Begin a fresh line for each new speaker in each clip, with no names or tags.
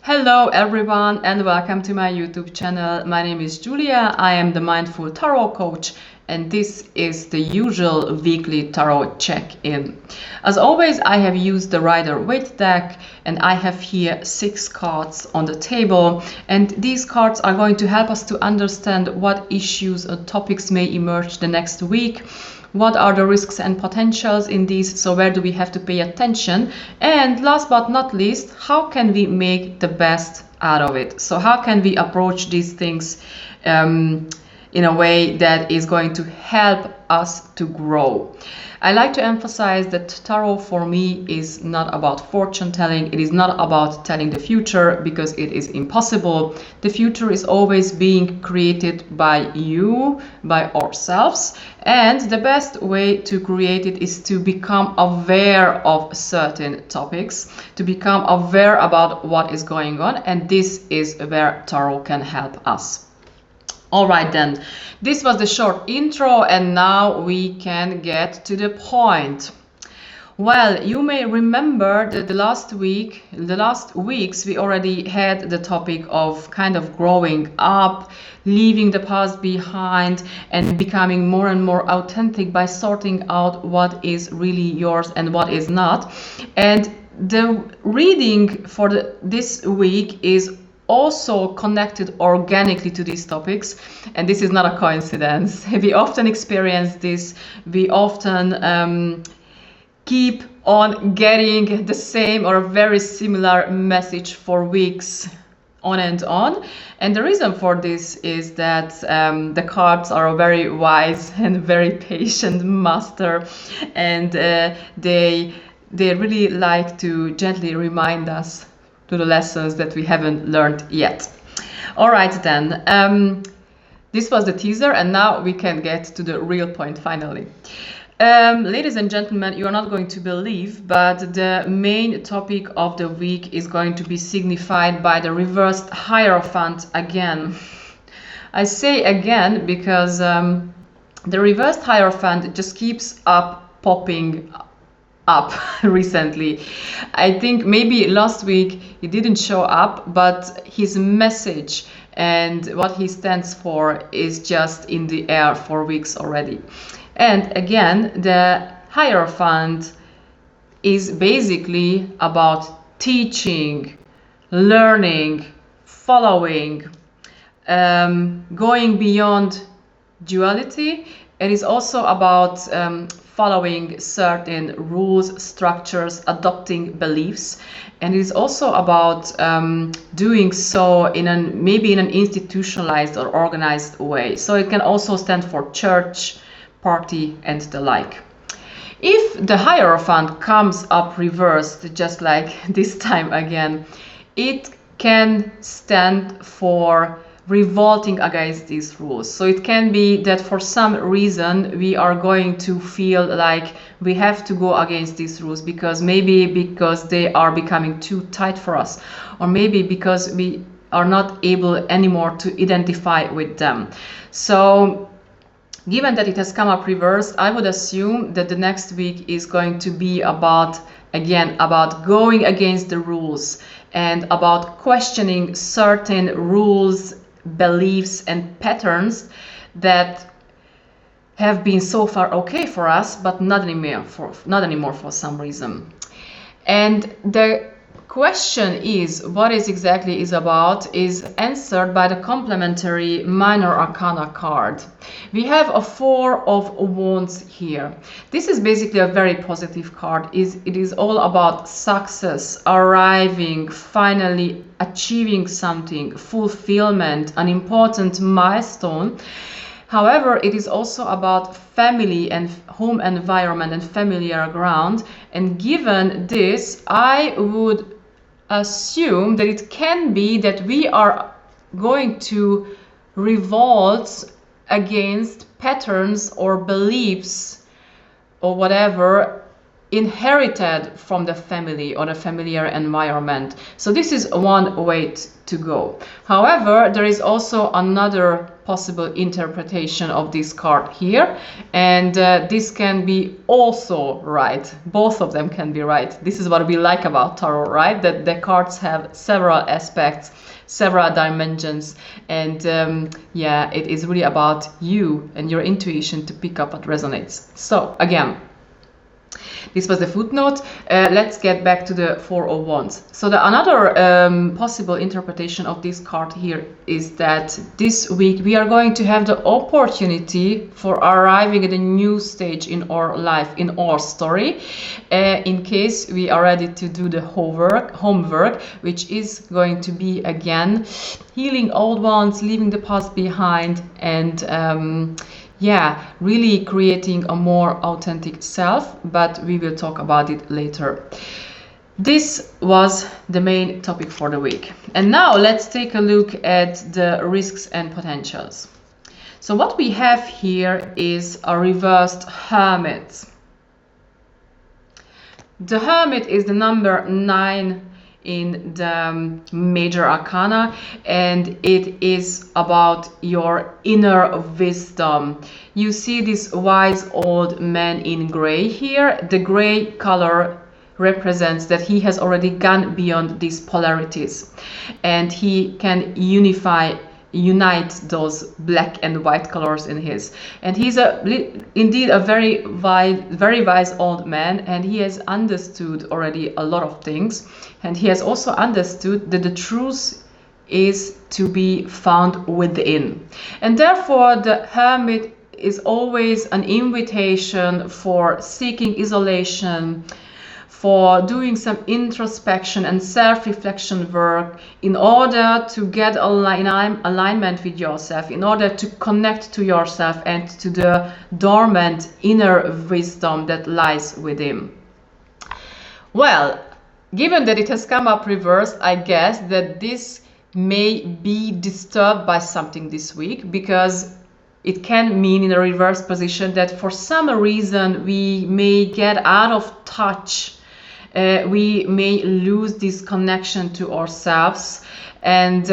Hello everyone and welcome to my YouTube channel. My name is Julia. I am the Mindful Tarot Coach and this is the usual weekly tarot check-in. As always, I have used the Rider-Waite deck and I have here 6 cards on the table, and these cards are going to help us to understand what issues or topics may emerge the next week. What are the risks and potentials in these? So where do we have to pay attention? And last but not least, how can we make the best out of it? So how can we approach these things in a way that is going to help us to grow? I like to emphasize that tarot for me is not about fortune telling. It is not about telling the future because it is impossible. The future is always being created by you, by ourselves. And the best way to create it is to become aware of certain topics, to become aware about what is going on. And this is where tarot can help us. All right then, this was the short intro and now we can get to the point. Well, you may remember that the last weeks we already had the topic of kind of growing up, leaving the past behind and becoming more and more authentic by sorting out what is really yours and what is not. And the reading for this week is also connected organically to these topics, and this is not a coincidence. We often experience this. We often keep on getting the same or very similar message for weeks on and on. And the reason for this is that the cards are a very wise and very patient master, and they really like to gently remind us to the lessons that we haven't learned yet. All right then, this was the teaser and now we can get to the real point finally. Ladies and gentlemen, you are not going to believe, but the main topic of the week is going to be signified by the reversed Hierophant again. I say again because the reversed Hierophant just keeps popping up recently. I think maybe last week he didn't show up, but his message and what he stands for is just in the air for weeks already. And again, the Hierophant is basically about teaching, learning, following, going beyond duality. It is also about following certain rules, structures, adopting beliefs, and it is also about doing so maybe in an institutionalized or organized way. So it can also stand for church, party, and the like. If the Hierophant comes up reversed, just like this time again, it can stand for revolting against these rules. So it can be that for some reason we are going to feel like we have to go against these rules because they are becoming too tight for us, or maybe because we are not able anymore to identify with them. So given that it has come up reversed, I would assume that the next week is going to be about going against the rules and about questioning certain rules, beliefs and patterns that have been so far okay for us, but not anymore for some reason. And the question is what is exactly is answered by the complementary Minor Arcana card. We have a 4 of Wands here. This is basically a very positive card. It is all about success, arriving, finally achieving something, fulfillment, an important milestone. However, it is also about family and home environment and familiar ground. And given this, I would assume that it can be that we are going to revolt against patterns or beliefs or whatever inherited from the family or the familiar environment. So this is one way to go. However, there is also another possible interpretation of this card here, and this can be also right. Both of them can be right. This is what we like about tarot, right? That the cards have several aspects, several dimensions, and yeah, it is really about you and your intuition to pick up what resonates. So again, this was the footnote. Let's get back to the Four of Wands. So another possible interpretation of this card here is that this week we are going to have the opportunity for arriving at a new stage in our life, in our story, in case we are ready to do the homework, which is going to be, again, healing old wounds, leaving the past behind, and yeah, really creating a more authentic self, but we will talk about it later. This was the main topic for the week. And now let's take a look at the risks and potentials. So what we have here is a reversed Hermit. The Hermit is the number 9 in the major arcana, and it is about your inner wisdom. You see this wise old man in gray here. The gray color represents that he has already gone beyond these polarities, and he can unite those black and white colors in his. And he's indeed a very wise old man, and he has understood already a lot of things, and he has also understood that the truth is to be found within. And therefore the Hermit is always an invitation for seeking isolation, for doing some introspection and self-reflection work in order to get alignment with yourself, in order to connect to yourself and to the dormant inner wisdom that lies within. Well, given that it has come up reversed, I guess that this may be disturbed by something this week, because it can mean in a reverse position that for some reason we may get out of touch. We may lose this connection to ourselves, and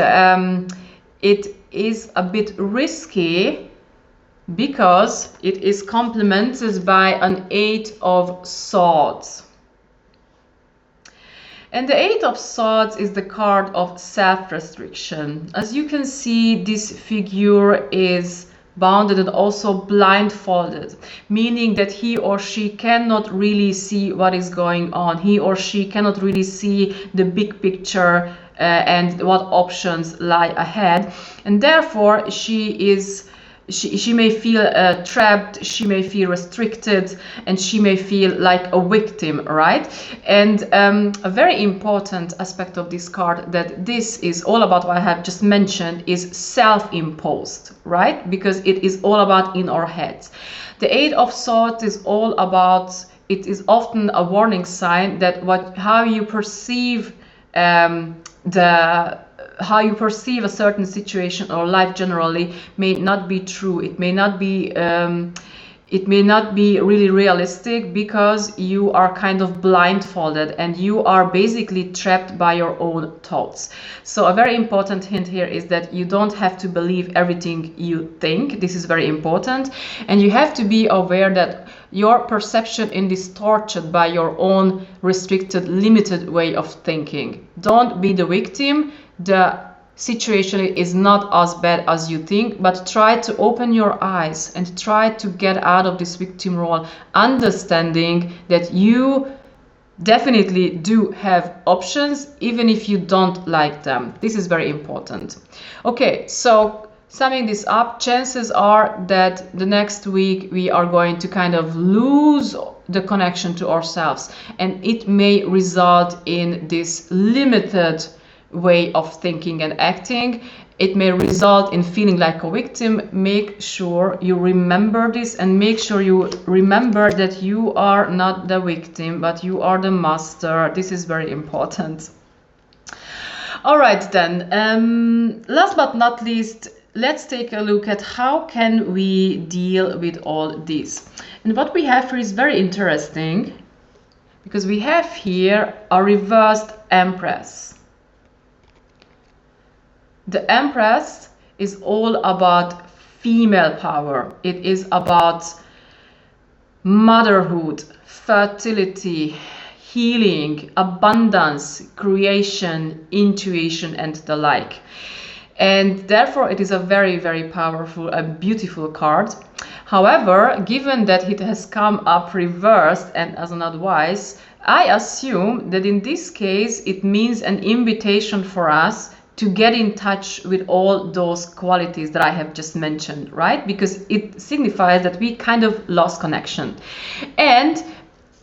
it is a bit risky because it is complemented by an 8 of Swords. And the 8 of Swords is the card of self-restriction. As you can see, this figure is bounded and also blindfolded, meaning that he or she cannot really see what is going on. He or she cannot really see the big picture and what options lie ahead, and therefore she may feel trapped, she may feel restricted, and she may feel like a victim, right? And a very important aspect of this card, that this is all about what I have just mentioned, is self-imposed, right? Because it is all about in our heads. The 8 of Swords is all about, it is often a warning sign that how you perceive how you perceive a certain situation or life generally may not be true. It may not be really realistic, because you are kind of blindfolded and you are basically trapped by your own thoughts. So a very important hint here is that you don't have to believe everything you think. This is very important, and you have to be aware that your perception is distorted by your own restricted, limited way of thinking. Don't be the victim. The situation is not as bad as you think, but try to open your eyes and try to get out of this victim role, understanding that you definitely do have options, even if you don't like them. This is very important. Okay, so summing this up, chances are that the next week we are going to kind of lose the connection to ourselves, and it may result in this limited way of thinking and acting. It may result in feeling like a victim. Make sure you remember this, and make sure you remember that you are not the victim, but you are the master. This is very important. All right then, last but not least, let's take a look at how can we deal with all this. And what we have here is very interesting. because we have here a reversed Empress. The Empress is all about female power. It is about motherhood, fertility, healing, abundance, creation, intuition, and the like. And therefore it is a very, very powerful and beautiful card. However, given that it has come up reversed and as an advice, I assume that in this case it means an invitation for us to get in touch with all those qualities that I have just mentioned, right? Because it signifies that we kind of lost connection. And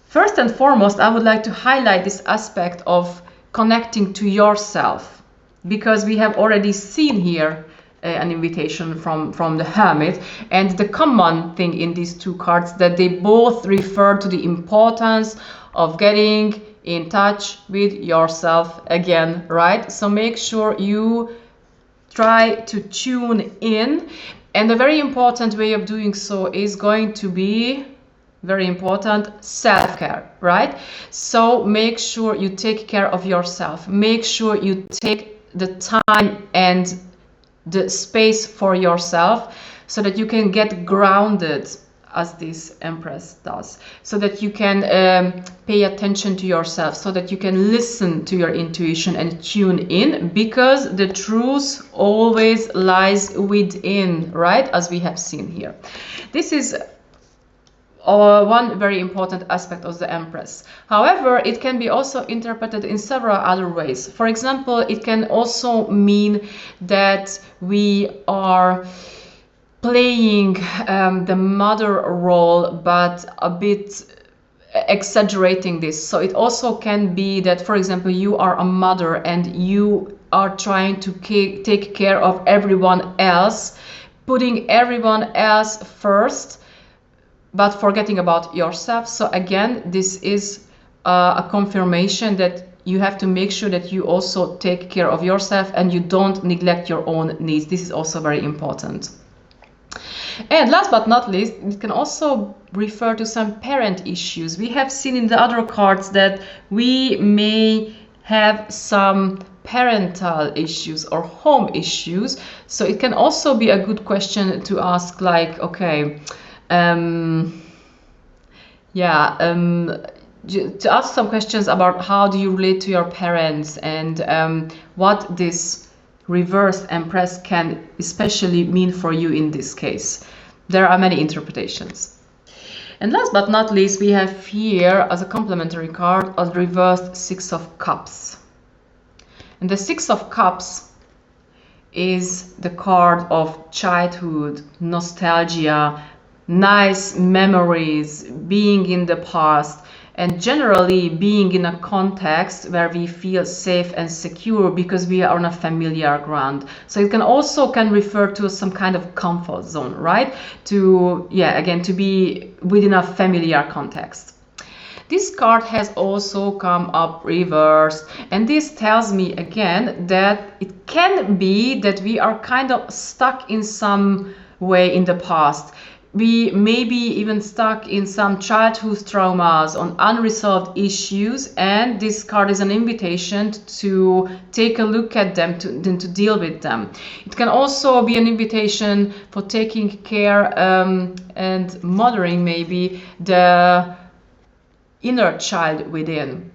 first and foremost, I would like to highlight this aspect of connecting to yourself, because we have already seen here an invitation from the Hermit, and the common thing in these two cards that they both refer to the importance of getting in touch with yourself again, right? So make sure you try to tune in, and a very important way of doing so is going to be very important, self-care, right? So make sure you take care of yourself. Make sure you take the time and the space for yourself so that you can get grounded, as this Empress does, so that you can pay attention to yourself, so that you can listen to your intuition and tune in, because the truth always lies within, right? As we have seen here. This is one very important aspect of the Empress. However, it can be also interpreted in several other ways. For example, it can also mean that we are playing the mother role, but a bit exaggerating this. So it also can be that, for example, you are a mother and you are trying to take care of everyone else, putting everyone else first, but forgetting about yourself. So again, this is a confirmation that you have to make sure that you also take care of yourself and you don't neglect your own needs. This is also very important. And last but not least, it can also refer to some parent issues. We have seen in the other cards that we may have some parental issues or home issues. So it can also be a good question to ask, like, okay, to ask some questions about how do you relate to your parents, and what this reversed Empress can especially mean for you in this case. There are many interpretations. And last but not least, we have here as a complementary card a reversed Six of Cups. And the Six of Cups is the card of childhood, nostalgia, nice memories, being in the past, and generally being in a context where we feel safe and secure because we are on a familiar ground. So it can also refer to some kind of comfort zone, right? To be within a familiar context. This card has also come up reversed, and this tells me again that it can be that we are kind of stuck in some way in the past. We may be even stuck in some childhood traumas, on unresolved issues, and this card is an invitation to take a look at them, to deal with them. It can also be an invitation for taking care and mothering maybe the inner child within.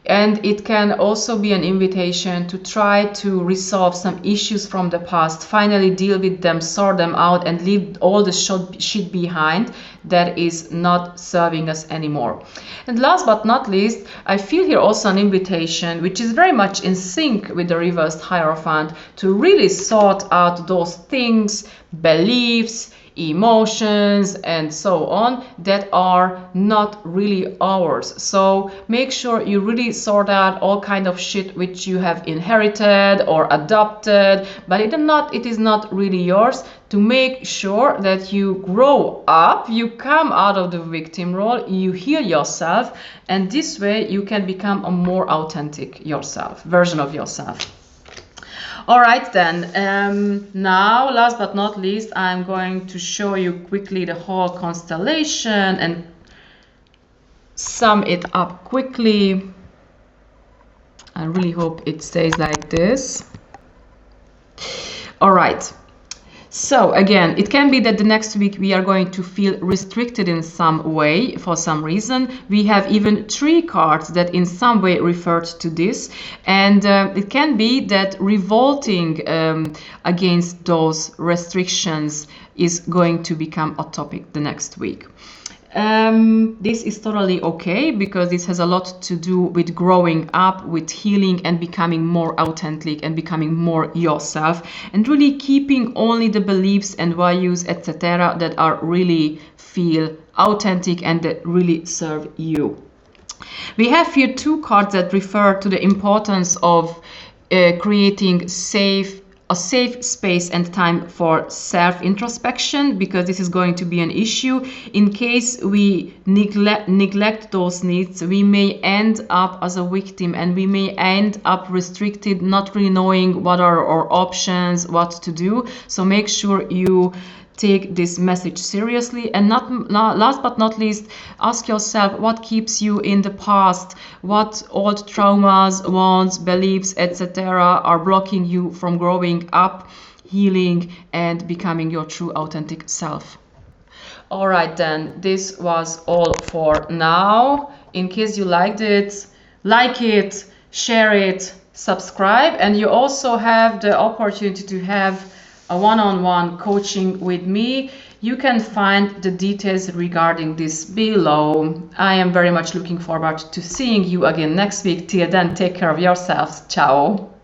And it can also be an invitation to try to resolve some issues from the past, finally deal with them, sort them out, and leave all the shit behind that is not serving us anymore. And last but not least, I feel here also an invitation, which is very much in sync with the reversed Hierophant, to really sort out those things, beliefs, emotions, and so on, that are not really ours. So make sure you really sort out all kind of shit which you have inherited or adopted, but it is not really yours, to make sure that you grow up, you come out of the victim role, you heal yourself, and this way you can become a more authentic version of yourself. All right then, now last but not least, I'm going to show you quickly the whole constellation and sum it up quickly. I really hope it stays like this. All right. So again, it can be that the next week we are going to feel restricted in some way for some reason. We have even 3 cards that in some way referred to this, and it can be that revolting against those restrictions is going to become a topic the next week. This is totally okay, because this has a lot to do with growing up, with healing and becoming more authentic and becoming more yourself, and really keeping only the beliefs and values, etc., that are really feel authentic and that really serve you. We have here 2 cards that refer to the importance of creating a safe space and time for self-introspection, because this is going to be an issue. In case we neglect those needs, we may end up as a victim, and we may end up restricted, not really knowing what are our options, what to do. So make sure you take this message seriously, and last but not least, ask yourself what keeps you in the past, what old traumas, wants, beliefs, etc. are blocking you from growing up, healing, and becoming your true authentic self. All right, then, this was all for now. In case you liked it, like it, share it, subscribe, and you also have the opportunity to have a one-on-one coaching with me. You can find the details regarding this below. I am very much looking forward to seeing you again next week. Till then, take care of yourselves. Ciao.